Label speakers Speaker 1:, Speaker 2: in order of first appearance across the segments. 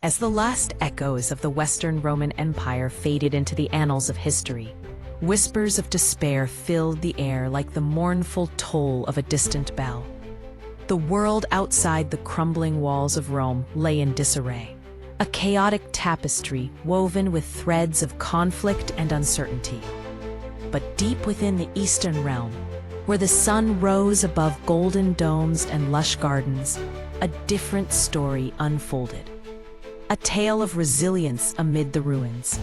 Speaker 1: As the last echoes of the Western Roman Empire faded into the annals of history, whispers of despair filled the air like the mournful toll of a distant bell. The world outside the crumbling walls of Rome lay in disarray, a chaotic tapestry woven with threads of conflict and uncertainty. But deep within the Eastern realm, where the sun rose above golden domes and lush gardens, a different story unfolded. A tale of resilience amid the ruins.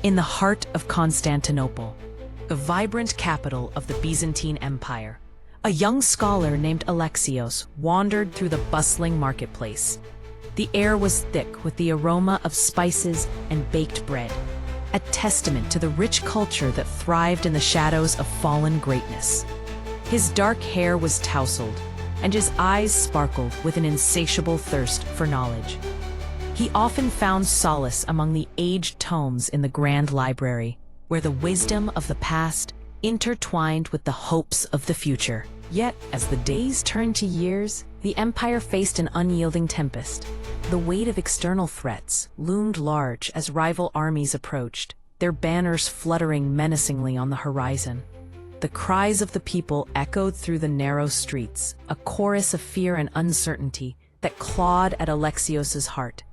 Speaker 1: In the heart of Constantinople, the vibrant capital of the Byzantine Empire, a young scholar named Alexios wandered through the bustling marketplace. The air was thick with the aroma of spices and baked bread, a testament to the rich culture that thrived in the shadows of fallen greatness. His dark hair was tousled, and his eyes sparkled with an insatiable thirst for knowledge. He often found solace among the aged tomes in the Grand Library, where the wisdom of the past intertwined with the hopes of the future. Yet, as the days turned to years, the empire faced an unyielding tempest. The weight of external threats loomed large as rival armies approached, their banners fluttering menacingly on the horizon. The cries of the people echoed through the narrow streets, a chorus of fear and uncertainty that clawed at Alexios's heart.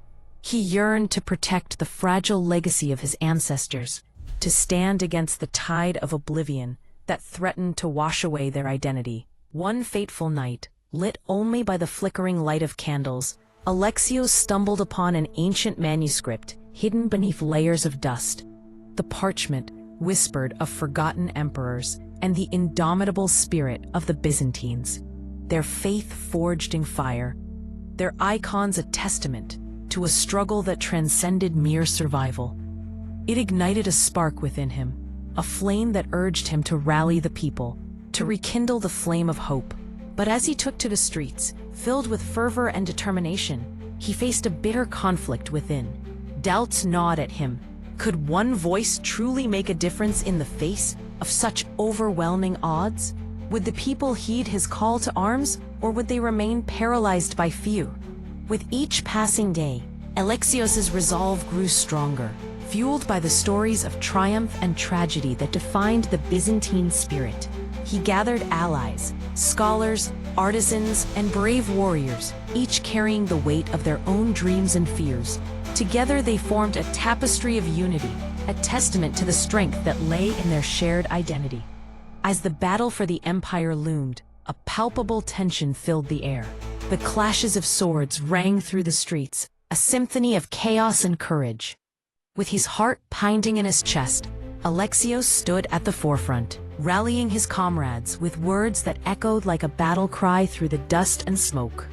Speaker 1: He yearned to protect the fragile legacy of his ancestors, to stand against the tide of oblivion that threatened to wash away their identity. One fateful night, lit only by the flickering light of candles, Alexios stumbled upon an ancient manuscript hidden beneath layers of dust. The parchment whispered of forgotten emperors and the indomitable spirit of the Byzantines, their faith forged in fire, their icons a testament to a struggle that transcended mere survival. It ignited a spark within him, a flame that urged him to rally the people, to rekindle the flame of hope. But as he took to the streets, filled with fervor and determination, he faced a bitter conflict within. Doubts gnawed at him. Could one voice truly make a difference in the face of such overwhelming odds? Would the people heed his call to arms, or would they remain paralyzed by fear? With each passing day, Alexios's resolve grew stronger, fueled by the stories of triumph and tragedy that defined the Byzantine spirit. He gathered allies, scholars, artisans, and brave warriors, each carrying the weight of their own dreams and fears. Together they formed a tapestry of unity, a testament to the strength that lay in their shared identity. As the battle for the empire loomed, a palpable tension filled the air. The clashes of swords rang through the streets, a symphony of chaos and courage. With his heart pounding in his chest, Alexios stood at the forefront, rallying his comrades with words that echoed like a battle cry through the dust and smoke.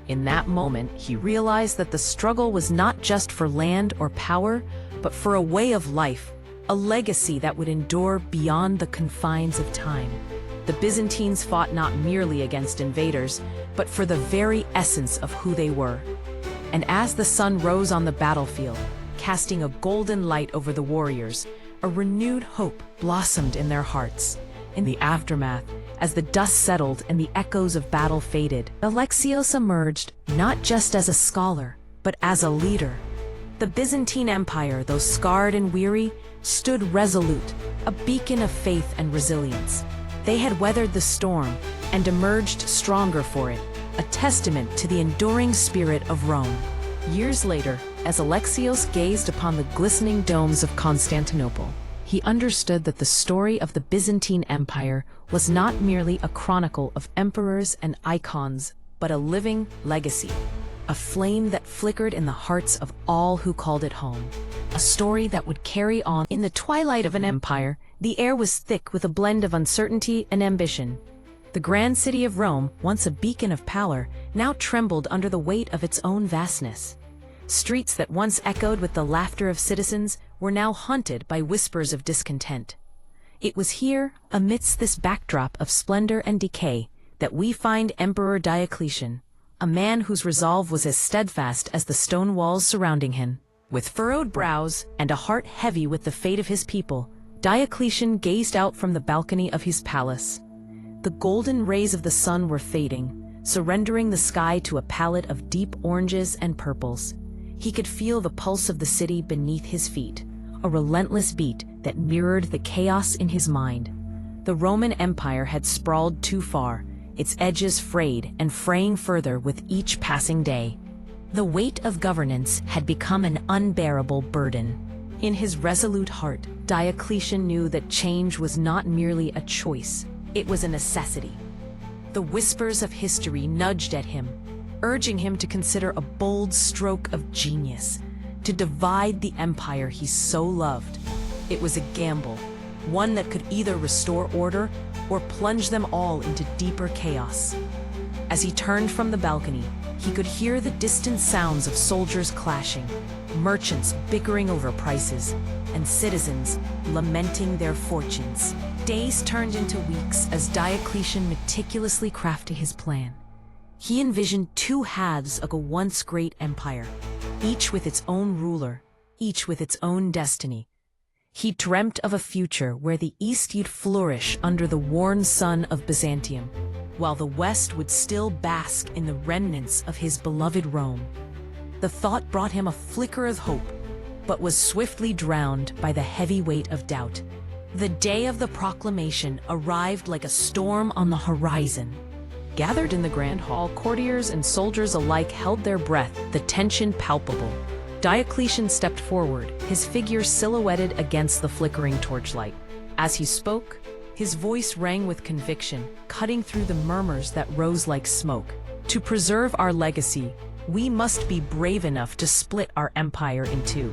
Speaker 1: In that moment, he realized that the struggle was not just for land or power, but for a way of life, a legacy that would endure beyond the confines of time. The Byzantines fought not merely against invaders, but for the very essence of who they were. And as the sun rose on the battlefield, casting a golden light over the warriors, a renewed hope blossomed in their hearts. In the aftermath, as the dust settled and the echoes of battle faded, Alexios emerged not just as a scholar, but as a leader. The Byzantine Empire, though scarred and weary, stood resolute, a beacon of faith and resilience. They had weathered the storm and emerged stronger for it, a testament to the enduring spirit of Rome. Years later, as Alexios gazed upon the glistening domes of Constantinople, he understood that the story of the Byzantine Empire was not merely a chronicle of emperors and icons, but a living legacy, a flame that flickered in the hearts of all who called it home. A story that would carry on. In the twilight of an empire, the air was thick with a blend of uncertainty and ambition. The grand city of Rome, once a beacon of power, now trembled under the weight of its own vastness. Streets that once echoed with the laughter of citizens were now haunted by whispers of discontent. It was here, amidst this backdrop of splendor and decay, that we find Emperor Diocletian, a man whose resolve was as steadfast as the stone walls surrounding him. With furrowed brows and a heart heavy with the fate of his people, Diocletian gazed out from the balcony of his palace. The golden rays of the sun were fading, surrendering the sky to a palette of deep oranges and purples. He could feel the pulse of the city beneath his feet, a relentless beat that mirrored the chaos in his mind. The Roman Empire had sprawled too far, its edges frayed and fraying further with each passing day. The weight of governance had become an unbearable burden. In his resolute heart, Diocletian knew that change was not merely a choice, it was a necessity. The whispers of history nudged at him, urging him to consider a bold stroke of genius, to divide the empire he so loved. It was a gamble, one that could either restore order or plunge them all into deeper chaos. As he turned from the balcony, he could hear the distant sounds of soldiers clashing, merchants bickering over prices, and citizens lamenting their fortunes. Days turned into weeks as Diocletian meticulously crafted his plan. He envisioned two halves of a once great empire, each with its own ruler, each with its own destiny. He dreamt of a future where the East would flourish under the worn sun of Byzantium, while the West would still bask in the remnants of his beloved Rome. The thought brought him a flicker of hope, but was swiftly drowned by the heavy weight of doubt. The day of the proclamation arrived like a storm on the horizon. Gathered in the grand hall, courtiers and soldiers alike held their breath, the tension palpable. Diocletian stepped forward, his figure silhouetted against the flickering torchlight. As he spoke, his voice rang with conviction, cutting through the murmurs that rose like smoke. To preserve our legacy, we must be brave enough to split our empire in two.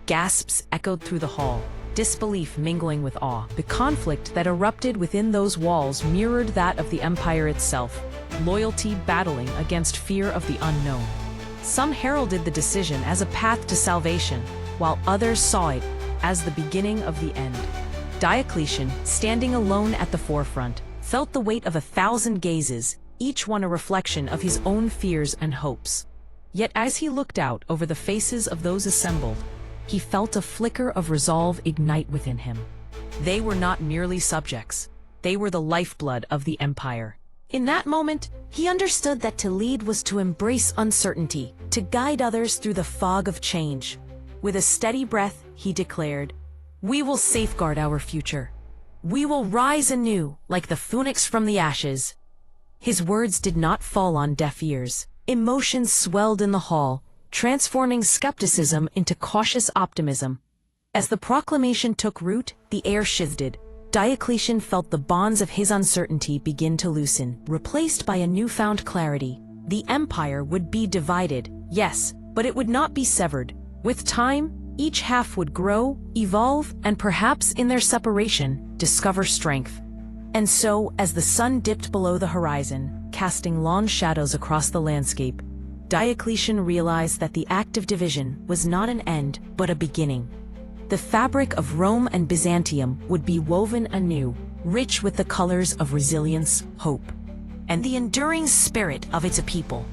Speaker 1: Gasps echoed through the hall, disbelief mingling with awe. The conflict that erupted within those walls mirrored that of the empire itself, loyalty battling against fear of the unknown. Some heralded the decision as a path to salvation, while others saw it as the beginning of the end. Diocletian, standing alone at the forefront, felt the weight of 1,000 gazes, each one a reflection of his own fears and hopes. Yet as he looked out over the faces of those assembled, he felt a flicker of resolve ignite within him. They were not merely subjects, they were the lifeblood of the empire. In that moment, he understood that to lead was to embrace uncertainty, to guide others through the fog of change. With a steady breath, he declared, "We will safeguard our future. We will rise anew, like the phoenix from the ashes." His words did not fall on deaf ears. Emotions swelled in the hall, transforming skepticism into cautious optimism. As the proclamation took root, the air shifted. Diocletian felt the bonds of his uncertainty begin to loosen, replaced by a newfound clarity. The empire would be divided, yes, but it would not be severed. With time, each half would grow, evolve, and perhaps in their separation, discover strength. And so, as the sun dipped below the horizon, casting long shadows across the landscape, Diocletian realized that the act of division was not an end, but a beginning. The fabric of Rome and Byzantium would be woven anew, rich with the colors of resilience, hope, and the enduring spirit of its people.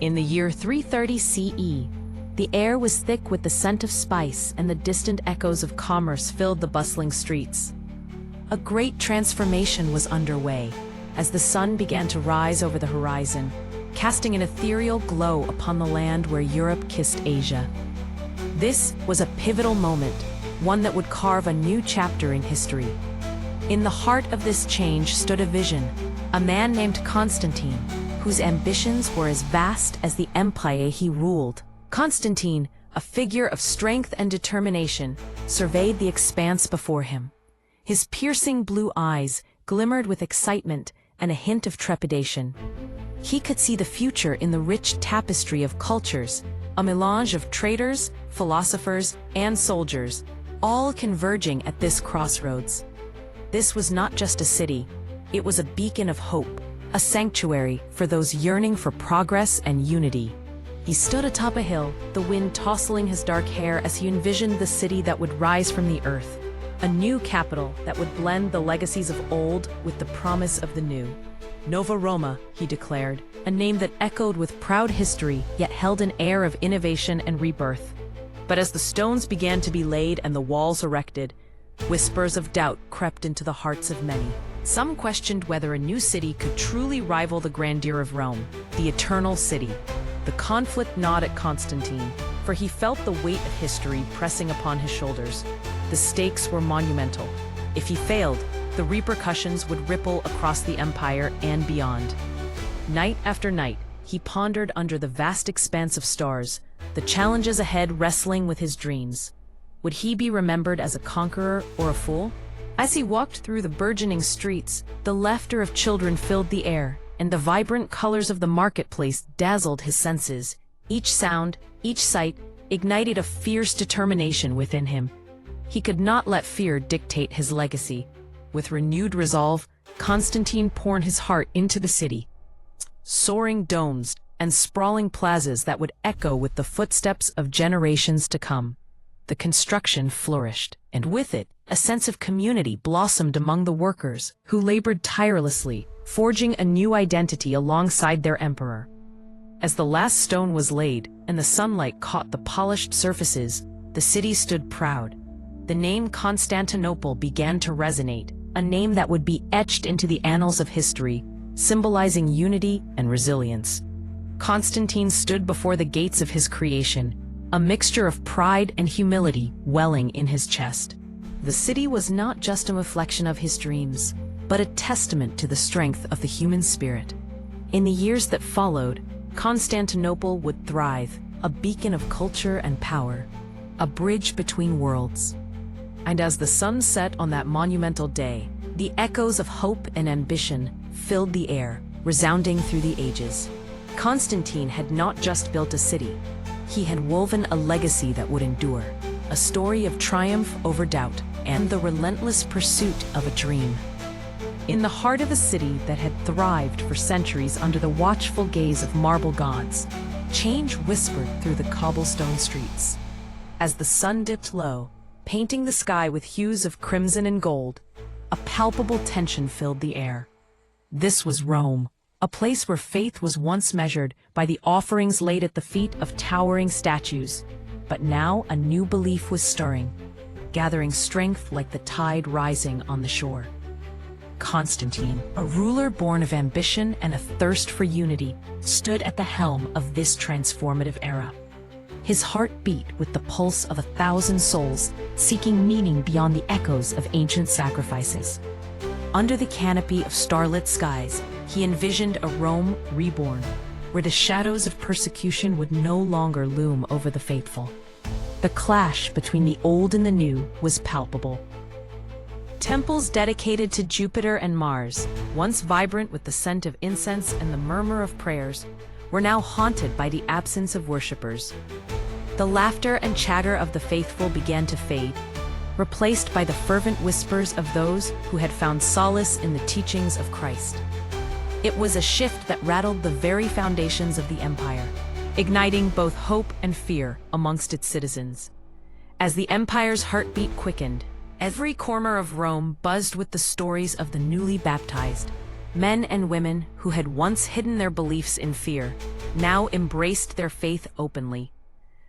Speaker 1: In the year 330 CE, the air was thick with the scent of spice, and the distant echoes of commerce filled the bustling streets. A great transformation was underway, as the sun began to rise over the horizon, casting an ethereal glow upon the land where Europe kissed Asia. This was a pivotal moment, one that would carve a new chapter in history. In the heart of this change stood a vision, a man named Constantine, whose ambitions were as vast as the empire he ruled. Constantine, a figure of strength and determination, surveyed the expanse before him. His piercing blue eyes glimmered with excitement and a hint of trepidation. He could see the future in the rich tapestry of cultures, a melange of traders, philosophers, and soldiers, all converging at this crossroads. This was not just a city, it was a beacon of hope, a sanctuary for those yearning for progress and unity. He stood atop a hill, the wind tousling his dark hair as he envisioned the city that would rise from the earth, a new capital that would blend the legacies of old with the promise of the new. Nova Roma, he declared, a name that echoed with proud history yet held an air of innovation and rebirth. But as the stones began to be laid and the walls erected, whispers of doubt crept into the hearts of many. Some questioned whether a new city could truly rival the grandeur of Rome, the eternal city. The conflict gnawed at Constantine, for he felt the weight of history pressing upon his shoulders. The stakes were monumental. If he failed, the repercussions would ripple across the empire and beyond. Night after night, he pondered under the vast expanse of stars, the challenges ahead wrestling with his dreams. Would he be remembered as a conqueror or a fool? As he walked through the burgeoning streets, the laughter of children filled the air, and the vibrant colors of the marketplace dazzled his senses. Each sound, each sight, ignited a fierce determination within him. He could not let fear dictate his legacy. With renewed resolve, Constantine poured his heart into the city. Soaring domes and sprawling plazas that would echo with the footsteps of generations to come. The construction flourished, and with it, a sense of community blossomed among the workers, who labored tirelessly, forging a new identity alongside their emperor. As the last stone was laid, and the sunlight caught the polished surfaces, the city stood proud. The name Constantinople began to resonate, a name that would be etched into the annals of history, symbolizing unity and resilience. Constantine stood before the gates of his creation, a mixture of pride and humility welling in his chest. The city was not just a reflection of his dreams, but a testament to the strength of the human spirit. In the years that followed, Constantinople would thrive, a beacon of culture and power, a bridge between worlds. And as the sun set on that monumental day, the echoes of hope and ambition filled the air, resounding through the ages. Constantine had not just built a city. He had woven a legacy that would endure, a story of triumph over doubt and the relentless pursuit of a dream. In the heart of a city that had thrived for centuries under the watchful gaze of marble gods, change whispered through the cobblestone streets. As the sun dipped low, painting the sky with hues of crimson and gold, a palpable tension filled the air. This was Rome, a place where faith was once measured by the offerings laid at the feet of towering statues. But now a new belief was stirring, gathering strength like the tide rising on the shore. Constantine, a ruler born of ambition and a thirst for unity, stood at the helm of this transformative era. His heart beat with the pulse of 1,000 souls, seeking meaning beyond the echoes of ancient sacrifices. Under the canopy of starlit skies, he envisioned a Rome reborn, where the shadows of persecution would no longer loom over the faithful. The clash between the old and the new was palpable. Temples dedicated to Jupiter and Mars, once vibrant with the scent of incense and the murmur of prayers, were now haunted by the absence of worshippers. The laughter and chatter of the faithful began to fade, replaced by the fervent whispers of those who had found solace in the teachings of Christ. It was a shift that rattled the very foundations of the empire, igniting both hope and fear amongst its citizens. As the empire's heartbeat quickened, every corner of Rome buzzed with the stories of the newly baptized. Men and women who had once hidden their beliefs in fear, now embraced their faith openly.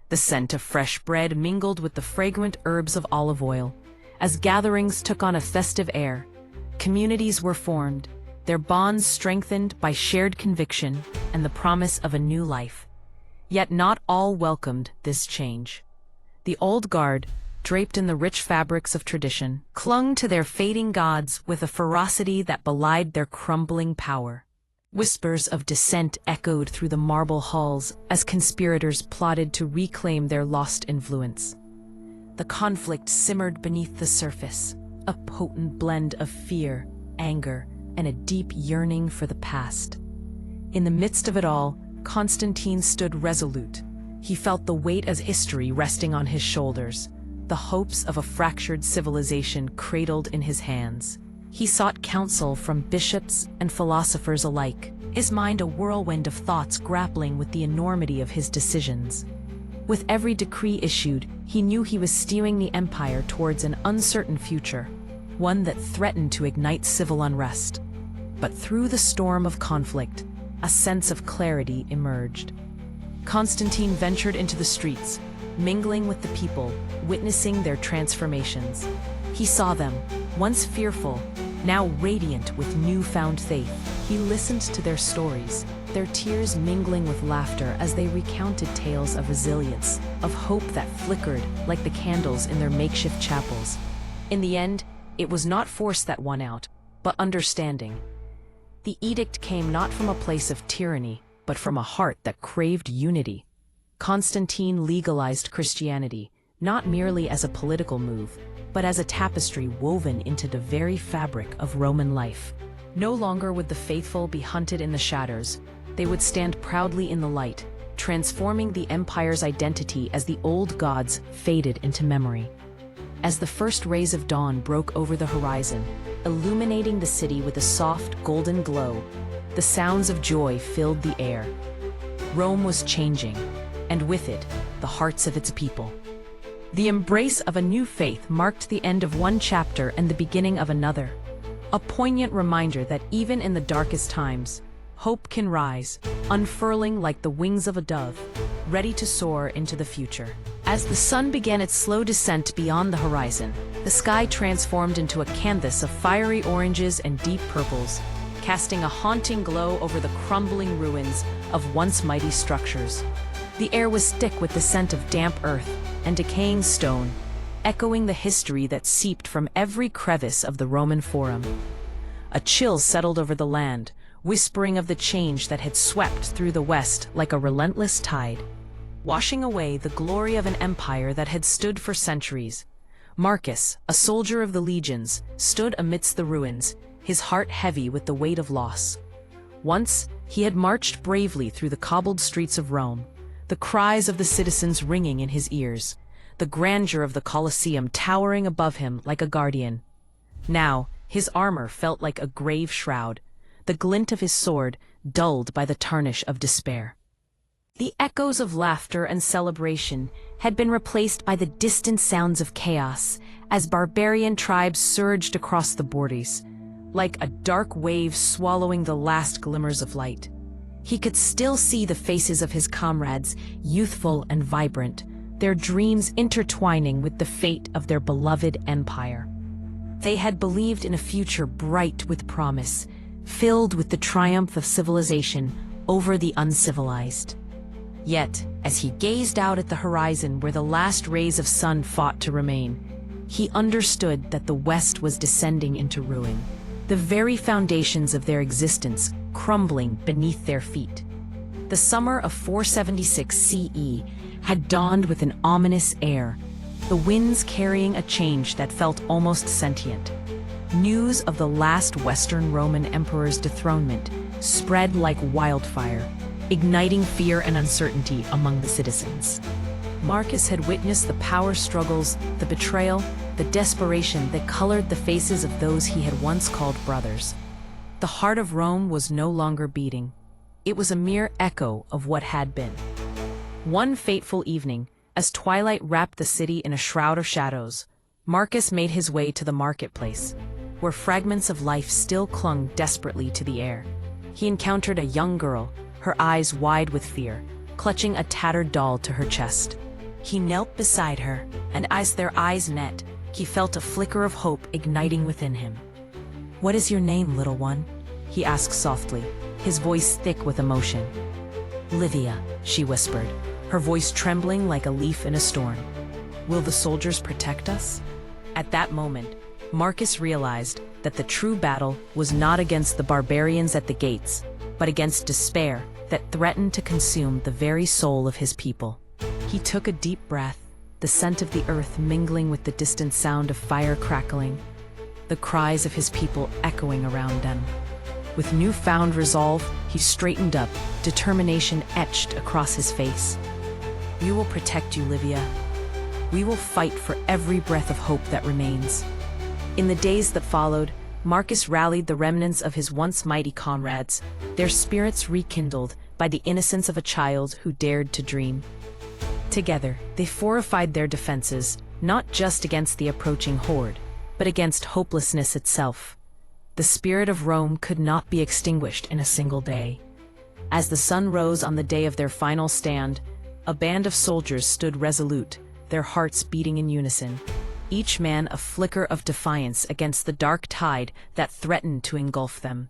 Speaker 1: The scent of fresh bread mingled with the fragrant herbs of olive oil. As gatherings took on a festive air, communities were formed, their bonds strengthened by shared conviction and the promise of a new life. Yet not all welcomed this change. The old guard, draped in the rich fabrics of tradition, clung to their fading gods with a ferocity that belied their crumbling power. Whispers of dissent echoed through the marble halls as conspirators plotted to reclaim their lost influence. The conflict simmered beneath the surface, a potent blend of fear, anger, and a deep yearning for the past. In the midst of it all, Constantine stood resolute. He felt the weight of history resting on his shoulders, the hopes of a fractured civilization cradled in his hands. He sought counsel from bishops and philosophers alike, his mind a whirlwind of thoughts grappling with the enormity of his decisions. With every decree issued, he knew he was steering the empire towards an uncertain future, one that threatened to ignite civil unrest. But through the storm of conflict, a sense of clarity emerged. Constantine ventured into the streets, mingling with the people, witnessing their transformations. He saw them, once fearful, now radiant with newfound faith. He listened to their stories, their tears mingling with laughter as they recounted tales of resilience, of hope that flickered like the candles in their makeshift chapels. In the end, it was not force that won out, but understanding. The edict came not from a place of tyranny, but from a heart that craved unity. Constantine legalized Christianity, not merely as a political move, but as a tapestry woven into the very fabric of Roman life. No longer would the faithful be hunted in the shadows, they would stand proudly in the light, transforming the empire's identity as the old gods faded into memory. As the first rays of dawn broke over the horizon, illuminating the city with a soft, golden glow, the sounds of joy filled the air. Rome was changing, and with it, the hearts of its people. The embrace of a new faith marked the end of one chapter and the beginning of another. A poignant reminder that even in the darkest times, hope can rise, unfurling like the wings of a dove, ready to soar into the future. As the sun began its slow descent beyond the horizon, the sky transformed into a canvas of fiery oranges and deep purples, casting a haunting glow over the crumbling ruins of once mighty structures. The air was thick with the scent of damp earth and decaying stone, echoing the history that seeped from every crevice of the Roman Forum. A chill settled over the land, whispering of the change that had swept through the West like a relentless tide, washing away the glory of an empire that had stood for centuries. Marcus, a soldier of the legions, stood amidst the ruins, his heart heavy with the weight of loss. Once, he had marched bravely through the cobbled streets of Rome, the cries of the citizens ringing in his ears, the grandeur of the Colosseum towering above him like a guardian. Now, his armor felt like a grave shroud, the glint of his sword dulled by the tarnish of despair. The echoes of laughter and celebration had been replaced by the distant sounds of chaos as barbarian tribes surged across the borders, like a dark wave swallowing the last glimmers of light. He could still see the faces of his comrades, youthful and vibrant, their dreams intertwining with the fate of their beloved empire. They had believed in a future bright with promise, filled with the triumph of civilization over the uncivilized. Yet, as he gazed out at the horizon where the last rays of sun fought to remain, he understood that the West was descending into ruin, the very foundations of their existence crumbling beneath their feet. The summer of 476 CE had dawned with an ominous air, the winds carrying a change that felt almost sentient. News of the last Western Roman emperor's dethronement spread like wildfire, igniting fear and uncertainty among the citizens. Marcus had witnessed the power struggles, the betrayal, the desperation that colored the faces of those he had once called brothers. The heart of Rome was no longer beating. It was a mere echo of what had been. One fateful evening, as twilight wrapped the city in a shroud of shadows, Marcus made his way to the marketplace, where fragments of life still clung desperately to the air. He encountered a young girl, her eyes wide with fear, clutching a tattered doll to her chest. He knelt beside her, and as their eyes met, he felt a flicker of hope igniting within him. "What is your name, little one?" he asked softly, his voice thick with emotion. "Livia," she whispered, her voice trembling like a leaf in a storm. "Will the soldiers protect us?" At that moment, Marcus realized that the true battle was not against the barbarians at the gates, but against despair that threatened to consume the very soul of his people. He took a deep breath, the scent of the earth mingling with the distant sound of fire crackling, the cries of his people echoing around them. With newfound resolve, he straightened up, determination etched across his face. "We will protect you, Livia. We will fight for every breath of hope that remains." In the days that followed, Marcus rallied the remnants of his once mighty comrades, their spirits rekindled by the innocence of a child who dared to dream. Together, they fortified their defenses, not just against the approaching horde, but against hopelessness itself. The spirit of Rome could not be extinguished in a single day. As the sun rose on the day of their final stand, a band of soldiers stood resolute, their hearts beating in unison, each man a flicker of defiance against the dark tide that threatened to engulf them.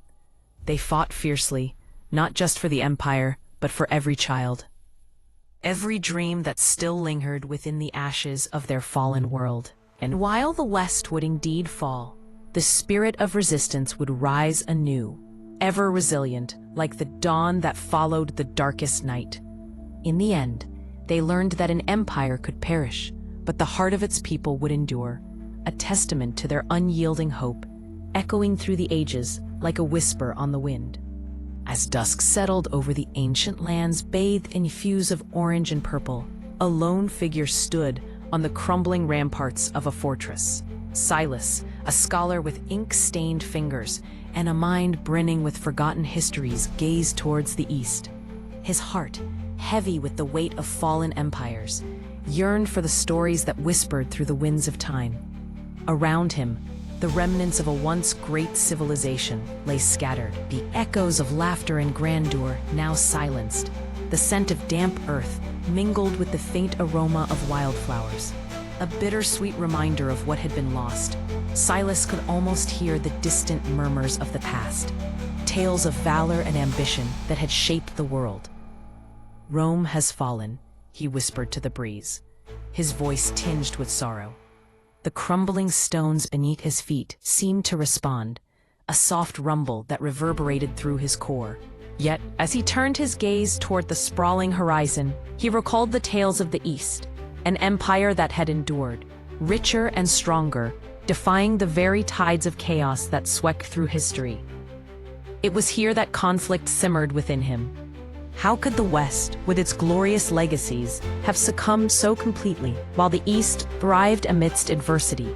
Speaker 1: They fought fiercely, not just for the empire, but for every child. Every dream that still lingered within the ashes of their fallen world. And while the West would indeed fall, the spirit of resistance would rise anew, ever resilient, like the dawn that followed the darkest night. In the end, they learned that an empire could perish, but the heart of its people would endure, a testament to their unyielding hope, echoing through the ages like a whisper on the wind. As dusk settled over the ancient lands bathed in hues of orange and purple, a lone figure stood on the crumbling ramparts of a fortress. Silas, a scholar with ink-stained fingers and a mind brimming with forgotten histories, gazed towards the east. His heart, heavy with the weight of fallen empires, yearned for the stories that whispered through the winds of time. Around him, the remnants of a once great civilization lay scattered, the echoes of laughter and grandeur now silenced, the scent of damp earth mingled with the faint aroma of wildflowers, a bittersweet reminder of what had been lost. Silas could almost hear the distant murmurs of the past, tales of valor and ambition that had shaped the world. "Rome has fallen," he whispered to the breeze, his voice tinged with sorrow. The crumbling stones beneath his feet seemed to respond, a soft rumble that reverberated through his core. Yet, as he turned his gaze toward the sprawling horizon, he recalled the tales of the East, an empire that had endured, richer and stronger, defying the very tides of chaos that swept through history. It was here that conflict simmered within him. How could the West, with its glorious legacies, have succumbed so completely, while the East thrived amidst adversity?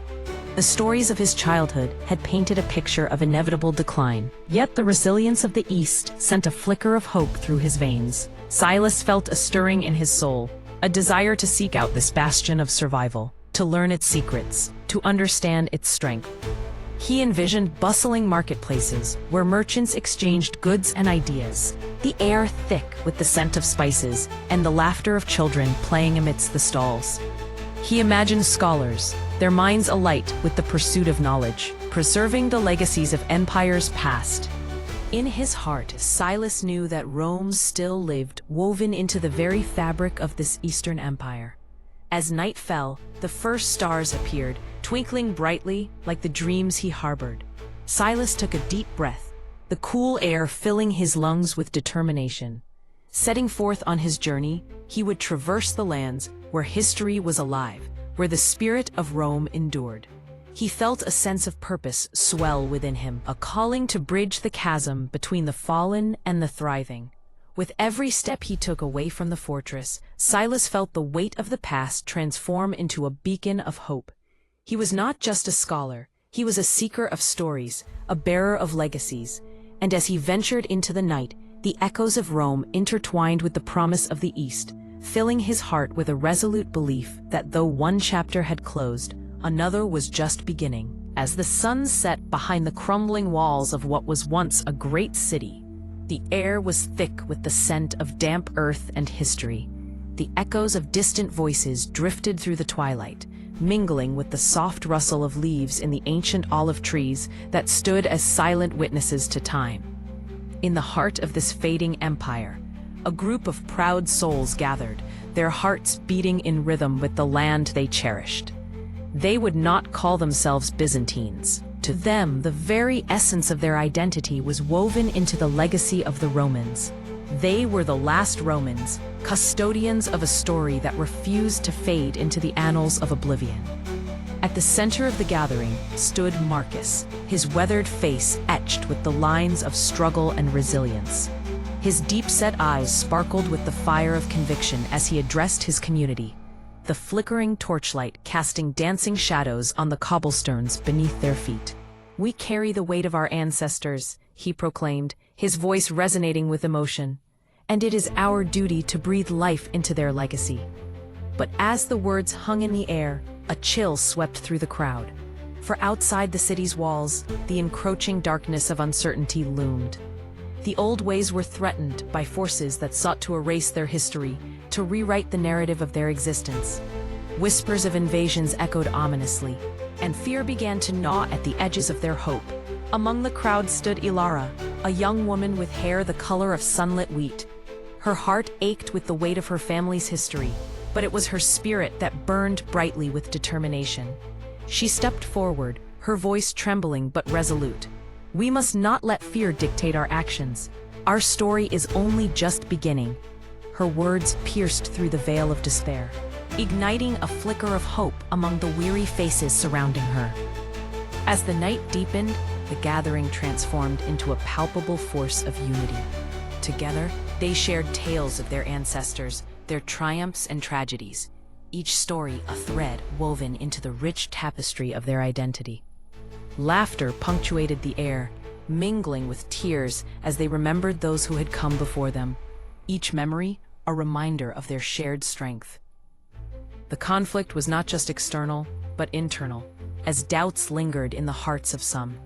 Speaker 1: The stories of his childhood had painted a picture of inevitable decline, yet the resilience of the East sent a flicker of hope through his veins. Silas felt a stirring in his soul, a desire to seek out this bastion of survival, to learn its secrets, to understand its strength. He envisioned bustling marketplaces where merchants exchanged goods and ideas, the air thick with the scent of spices and the laughter of children playing amidst the stalls. He imagined scholars, their minds alight with the pursuit of knowledge, preserving the legacies of empires past. In his heart, Silas knew that Rome still lived, woven into the very fabric of this Eastern Empire. As night fell, the first stars appeared, twinkling brightly like the dreams he harbored. Silas took a deep breath, the cool air filling his lungs with determination. Setting forth on his journey, he would traverse the lands where history was alive, where the spirit of Rome endured. He felt a sense of purpose swell within him, a calling to bridge the chasm between the fallen and the thriving. With every step he took away from the fortress, Silas felt the weight of the past transform into a beacon of hope. He was not just a scholar, he was a seeker of stories, a bearer of legacies, and as he ventured into the night, the echoes of Rome intertwined with the promise of the East, filling his heart with a resolute belief that though one chapter had closed, another was just beginning. As the sun set behind the crumbling walls of what was once a great city, the air was thick with the scent of damp earth and history. The echoes of distant voices drifted through the twilight, mingling with the soft rustle of leaves in the ancient olive trees that stood as silent witnesses to time. In the heart of this fading empire, a group of proud souls gathered, their hearts beating in rhythm with the land they cherished. They would not call themselves Byzantines. To them, the very essence of their identity was woven into the legacy of the Romans. They were the last Romans, custodians of a story that refused to fade into the annals of oblivion. At the center of the gathering stood Marcus, his weathered face etched with the lines of struggle and resilience. His deep-set eyes sparkled with the fire of conviction as he addressed his community, the flickering torchlight casting dancing shadows on the cobblestones beneath their feet. "We carry the weight of our ancestors," he proclaimed, his voice resonating with emotion, "and it is our duty to breathe life into their legacy." But as the words hung in the air, a chill swept through the crowd. For outside the city's walls, the encroaching darkness of uncertainty loomed. The old ways were threatened by forces that sought to erase their history, to rewrite the narrative of their existence. Whispers of invasions echoed ominously, and fear began to gnaw at the edges of their hope. Among the crowd stood Ilara, a young woman with hair the color of sunlit wheat. Her heart ached with the weight of her family's history, but it was her spirit that burned brightly with determination. She stepped forward, her voice trembling but resolute. "We must not let fear dictate our actions. Our story is only just beginning." Her words pierced through the veil of despair, igniting a flicker of hope among the weary faces surrounding her. As the night deepened, the gathering transformed into a palpable force of unity. Together, they shared tales of their ancestors, their triumphs and tragedies, each story a thread woven into the rich tapestry of their identity. Laughter punctuated the air, mingling with tears as they remembered those who had come before them, each memory a reminder of their shared strength. The conflict was not just external, but internal, as doubts lingered in the hearts of some.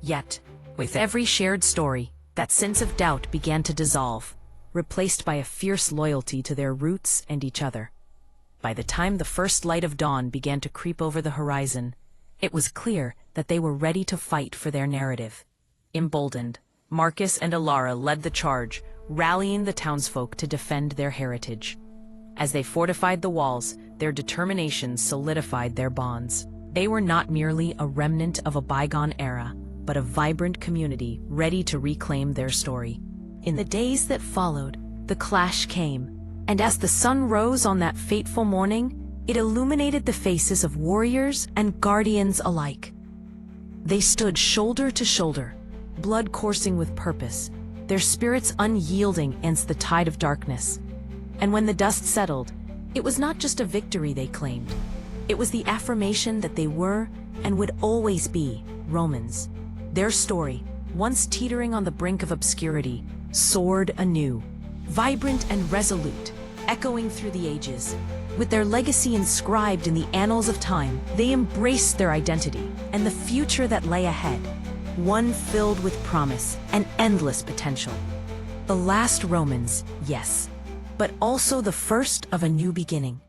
Speaker 1: Yet, with every shared story, that sense of doubt began to dissolve, replaced by a fierce loyalty to their roots and each other. By the time the first light of dawn began to creep over the horizon, it was clear that they were ready to fight for their narrative. Emboldened, Marcus and Alara led the charge, rallying the townsfolk to defend their heritage. As they fortified the walls, their determination solidified their bonds. They were not merely a remnant of a bygone era, but a vibrant community ready to reclaim their story. In the days that followed, the clash came, and as the sun rose on that fateful morning, it illuminated the faces of warriors and guardians alike. They stood shoulder to shoulder, blood coursing with purpose, their spirits unyielding against the tide of darkness. And when the dust settled, it was not just a victory they claimed. It was the affirmation that they were, and would always be, Romans. Their story, once teetering on the brink of obscurity, soared anew, vibrant and resolute, echoing through the ages. With their legacy inscribed in the annals of time, they embraced their identity and the future that lay ahead, one filled with promise and endless potential. The last Romans, yes, but also the first of a new beginning.